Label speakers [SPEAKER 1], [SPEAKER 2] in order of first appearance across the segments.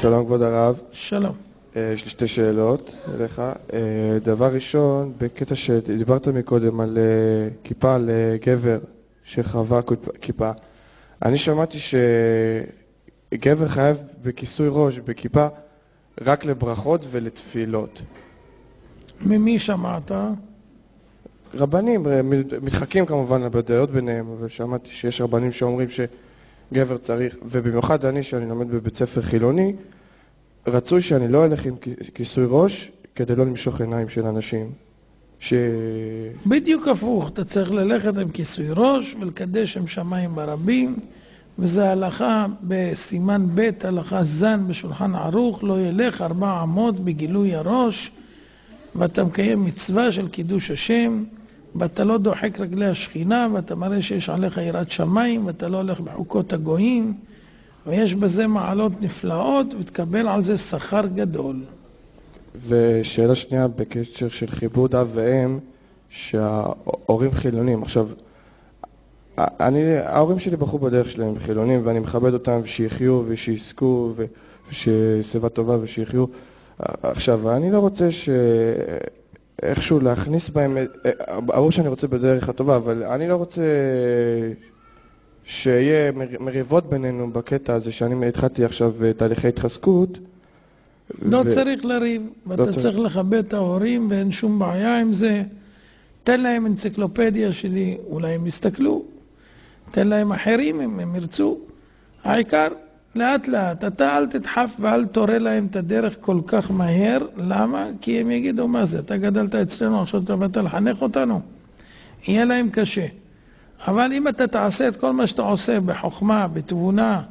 [SPEAKER 1] שלום כבוד הרב.
[SPEAKER 2] שלום.
[SPEAKER 1] יש לי שתי שאלות אליך. דבר ראשון, בקטע שדיברת מקודם על כיפה לגבר שחווה כיפה. אני שמעתי שגבר חייב בכיסוי ראש, בכיפה, רק לברכות ולתפילות.
[SPEAKER 2] ממי שמעת?
[SPEAKER 1] רבנים, מתחקים כמובן בדעות ביניהם, אבל שמעתי שיש רבנים שאומרים שגבר צריך, ובמיוחד אני שאני לומד בבית ספר חילוני, רצוי שאני לא אלך עם כיסוי ראש כדי לא למשוך עיניים של אנשים.
[SPEAKER 2] בדיוק הפוך, אתה צריך ללכת עם כיסוי ראש ולקדש עם שמיים ברבים, וזה הלכה בסימן ב' הלכה זן בשולחן ערוך, לא ילך 4 אמות בגילוי הראש, ואתה מקיים מצווה של קידוש השם, ואתה לא דוחק רגלי השכינה, ואתה מראה שיש עליך יראת שמיים, ואתה לא הולך בחוקות הגויים, ויש בזה מעלות נפלאות, ותקבל על זה שכר גדול.
[SPEAKER 1] ושאלה שנייה בקשר של חיבוד אב ואם, שההורים חילונים. עכשיו, ההורים שלי בחרו בדרך שלהם חילונים, ואני מכבד אותם שיחיו ושיזכו וששיבה טובה ושיחיו. עכשיו, אני לא רוצה איכשהו להכניס בהם, ברור שאני רוצה בדרך הטובה, אבל אני לא רוצה שיהיה מריבות בינינו בקטע הזה שאני התחלתי עכשיו תהליכי התחזקות.
[SPEAKER 2] לא צריך לריב, ואתה צריך לכבד את ההורים ואין שום בעיה עם זה. תן להם אנציקלופדיה שלי, אולי הם יסתכלו. תן להם אחרים אם הם ירצו. העיקר, לאט לאט, אתה אל תדחף ואל תורה להם את הדרך כל כך מהר. למה? כי הם יגידו מה זה, אתה גדלת אצלנו, עכשיו אתה באת לחנך אותנו. יהיה להם קשה. אבל אם אתה תעשה את כל מה שאתה עושה בחוכמה, בתבונה,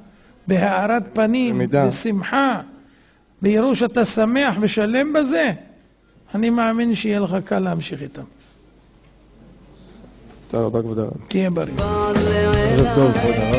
[SPEAKER 2] בהארת פנים, בשמחה, ביראו שאתה שמח ושלם בזה, אני מאמין שיהיה לך קל להמשיך איתם.
[SPEAKER 1] תודה רבה כבוד הרב.
[SPEAKER 2] תהיה בריא.
[SPEAKER 3] ערב טוב כבוד הרב.